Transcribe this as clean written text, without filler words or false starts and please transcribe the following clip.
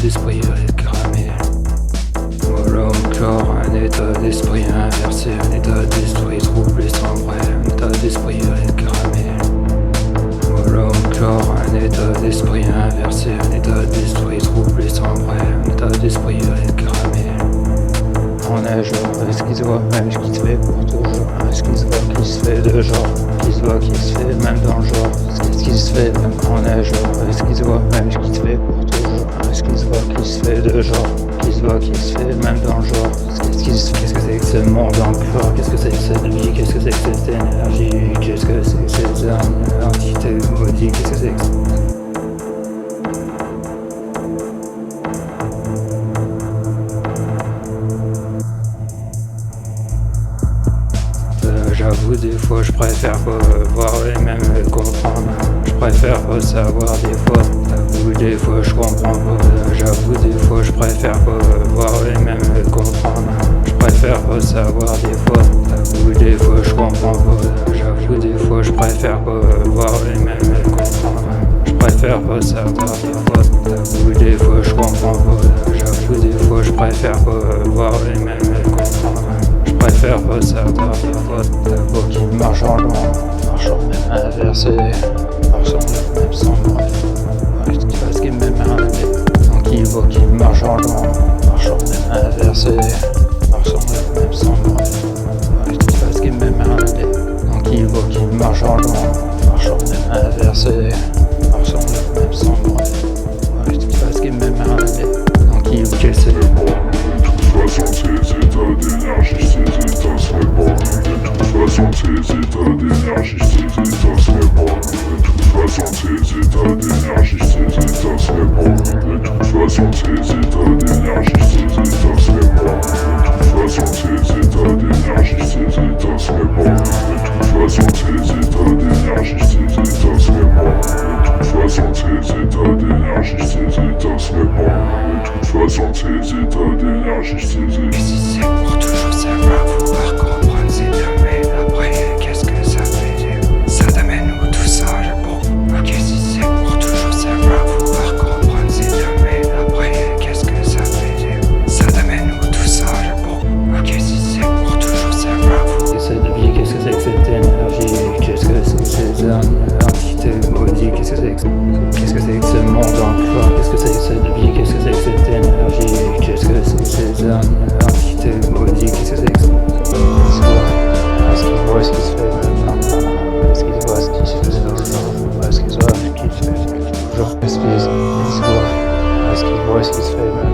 d'esprit cramé. Voilà encore un état d'esprit inversé, un état d'esprit troublé sans vrai, un état d'esprit cramé. Voilà encore un état d'esprit inversé, un état d'esprit troublé sans vrai, un état d'esprit cramé. On est genre, est-ce qu'il se voit même ce qui se fait pour toujours? Est-ce qu'il se voit qui se fait de genre? Qui se voit qui se fait même dans le genre? Qu'est-ce qui se fait même quand on est genre? Est-ce qu'il se voit même ce qui se fait pour toujours? Est-ce qu'il se voit qui se fait de genre? Qui se voit qui se fait même dans le genre? Qu'est-ce que c'est que ce monde encore? Qu'est-ce que c'est que cette vie? Qu'est-ce que c'est que cette énergie? Qu'est-ce que c'est que cette entité maudite? Qu'est-ce que c'est que j'avoue, des fois je préfère pas voir et même comprendre. Je préfère pas savoir des fois. T'avoue, des fois je comprends pas. J'avoue, des fois je préfère pas voir et même comprendre. Je préfère pas savoir des fois. T'avoue, des fois je comprends pas. J'avoue, des fois je préfère pas voir et même comprendre. Je préfère pas savoir des fois. T'avoue, des fois je comprends pas. J'avoue, des fois je préfère pas voir et même comprendre. Je préfère pas savoir des fois. Ta voix qui marche en long, marchant même inversé, marchant même sans vrai. Ce qui passe qui même arrêté. Donc il voit qui marche en long, marchant même inversé, marchant même sans vrai. Ce qui passe qui même arrêté. Donc il voit qui marche en long, marchant même inversé, marchant même sans vrai. Ce qui passe qui même arrêté. Donc il voit que c'est De toute façon, ces états d'énergie, ces états seraient bons. De toute façon, ces états d'énergie, ces états seraient bons. De toute façon, ces états d'énergie, ces états seraient bons. De toute façon, ces états d'énergie, ces états seraient bons. De toute façon, ces états d'énergie, ces états seraient bons. De toute façon, ces états d'énergie, ces états seraient bons. De toute façon, ces états d'énergie, ces états seraient bons. De toute façon, ces états d'énergie, ces états. Si c'est pour toujours savoir, pouvoir comprendre, c'est mais après, qu'est-ce que ça fait? Ça t'amène où tout ça, ok, si c'est pour toujours savoir, pouvoir comprendre, c'est mais après, qu'est-ce que ça fait? Ça t'amène où tout ça, ok, si c'est pour toujours savoir, cette vie, qu'est-ce que c'est que cette énergie? Qu'est-ce que c'est que ces entités maudites? Qu'est-ce que c'est que ce monde encore? Qu'est-ce que c'est que cette vie? Qu'est-ce que c'est que cette énergie? Qu'est-ce que c'est que ces entités maudites? Qu'est-ce que c'est que ça? Est-ce qu'il voit ce qui se fait maintenant? Est-ce qu'il voit ce qui se fait toujours? Est-ce qu'il voit ce qui se fait toujours? Est-ce qu'il voit ce qui se fait maintenant?